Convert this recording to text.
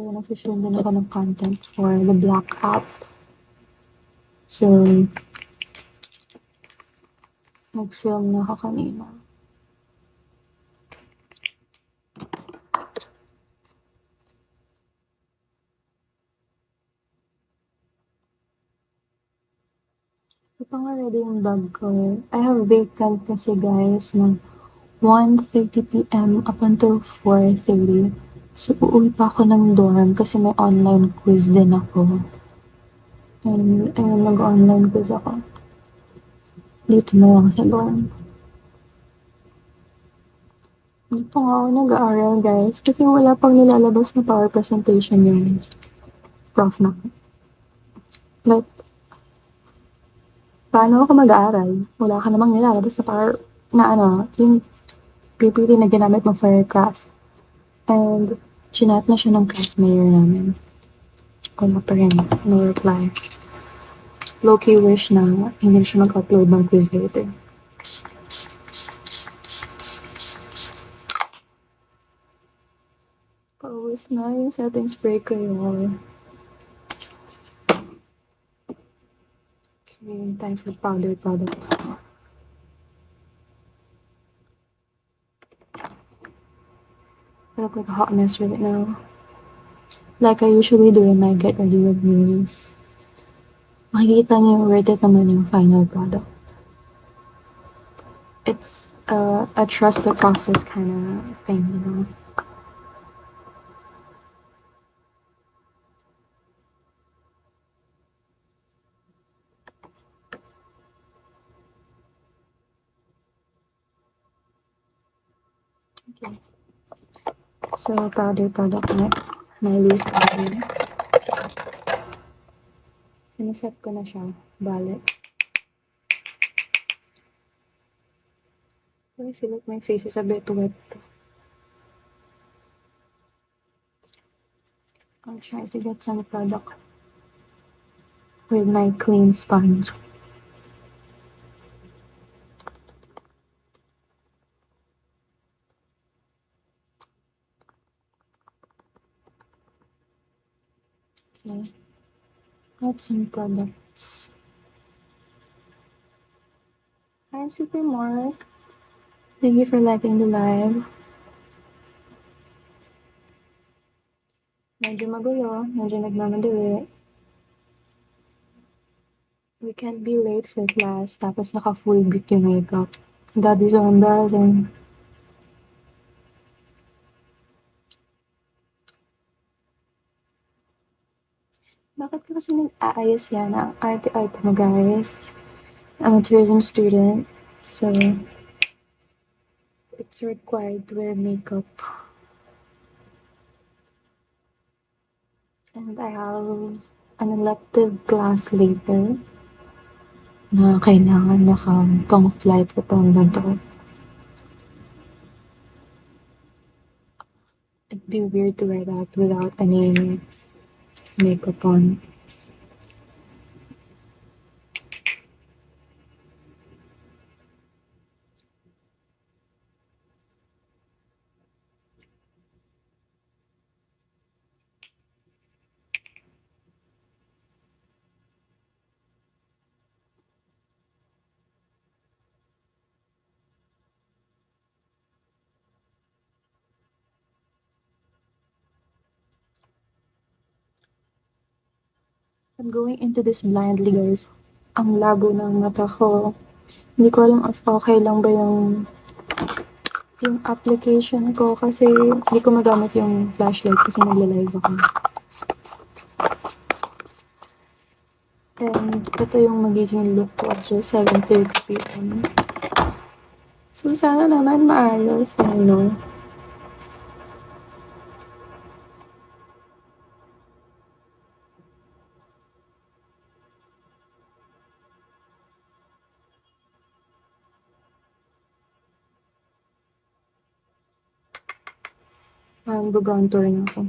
Nag-film din ako ng content for the Black app. So, nag-film na ako kanina. Ito pa nga ready yung bag ko. I have vacant kasi guys ng 1:30 p.m. up until 4:30. So, uuwi pa ako ng dorm kasi may online quiz din ako. And, ayun, mag-online quiz ako. Dito na lang sa dorm. Hindi pa nga ako nag-aaral guys kasi wala pang nilalabas na power presentation yung prof na. Like, paano ako mag-aaral? Wala ka namang nilalabas sa power na yung PPT na ginamit mo for your class. And, chinat na siya ng class mayor namin. Wala pa rin. No reply. Low-key wish na hindi na siya mag-upload ng quiz later. Paubos na yung setting spray ko yun. Okay, time for powder products. I look like a hot mess right now. Like I usually do when I get ready with me's. Makikita niyo worth it naman yung final product. It's a trust the process kind of thing, you know? Okay. So, powder product next. My loose powder. Sinisep ko na siya. Balik. I feel like my face is a bit wet. I'll try to get some product with my clean sponge. Okay. Got some products. Hi, Supermore. Thank you for liking the live. Medyo magulo. Medyo nagmamadali. We can't be late for class tapos naka-full beat yung makeup. That'd be so embarrassing. Bakit ka kasi nag-aayos yan? Ang arte-arte mo, guys. I'm a tourism student, so it's required to wear makeup. And I have an elective class later na kailangan pang-flight ko pang ganito. It'd be weird to wear that without any makeup on. I'm going into this blindly, guys. Ang labo ng mata ko. Hindi ko alam if okay lang ba yung application ko kasi hindi ko magamit yung flashlight kasi nagla-live ako. And ito yung magiging look ko at 7:30 p.m. So, sana naman maayos, ano. Mag-brown tour na ako.